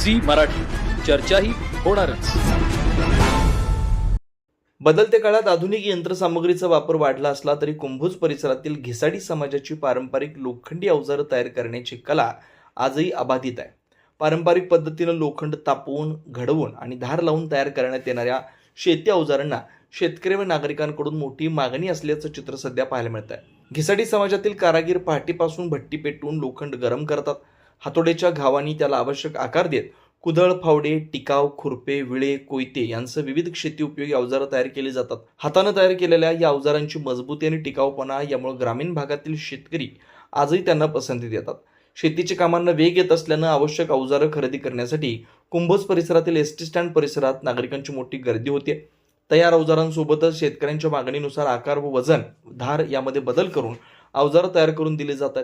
Zee Marathi, चर्चाही होणारच. बदलत्या काळात आधुनिक यंत्रसामुग्रीचा वापर वाढला असला तरी कुंभोज परिसरातील घिसाडी समाजाची पारंपरिक लोखंडी अवजारं तयार करण्याची कला आजही अबाधित आहे. पारंपरिक पद्धतीनं लोखंड तापवून, घडवून आणि धार लावून तयार करण्यात येणाऱ्या शेती अवजारांना शेतकरी व नागरिकांकडून मोठी मागणी असल्याचं चित्र सध्या पाहायला मिळत आहे. घिसाडी समाजातील कारागीर पहाटेपासून भट्टी पेटवून लोखंड गरम करतात. हातोड्याच्या घावांनी त्याला आवश्यक आकार देत कुदळ, फावडे, टिकाव, खुरपे, विळे, कोयते यांसह विविध शेती उपयोगी अवजारं तयार केली जातात. हातानं तयार केलेल्या या अवजारांची मजबूती आणि टिकाऊपणा यामुळे ग्रामीण भागातील शेतकरी आजही त्यांना पसंती देतात. शेतीच्या कामांना वेग येत असल्यानं आवश्यक अवजारं खरेदी करण्यासाठी कुंभोज परिसरातील एसटी स्टँड परिसरात नागरिकांची मोठी गर्दी होते. तयार अवजारांसोबतच शेतकऱ्यांच्या मागणीनुसार आकार व वजन, धार यामध्ये बदल करून अवजारं तयार करून दिली जातात.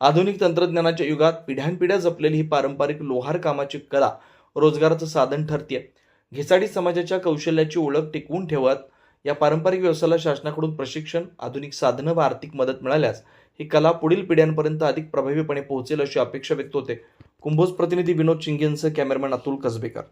आधुनिक तंत्रज्ञानाच्या युगात पिढ्यानपिढ्या जपलेली ही पारंपरिक लोहार कामाची कला रोजगाराचं साधन ठरते. घिसाडी समाजाच्या कौशल्याची ओळख टिकवून ठेवत या पारंपरिक व्यवसायाला शासनाकडून प्रशिक्षण, आधुनिक साधनं व आर्थिक मदत मिळाल्यास ही कला पुढील पिढ्यांपर्यंत अधिक प्रभावीपणे पोहोचेल अशी अपेक्षा व्यक्त होते. कुंभोज प्रतिनिधी विनोद चिंगेंसह कॅमेरामॅन अतुल कसबेकर.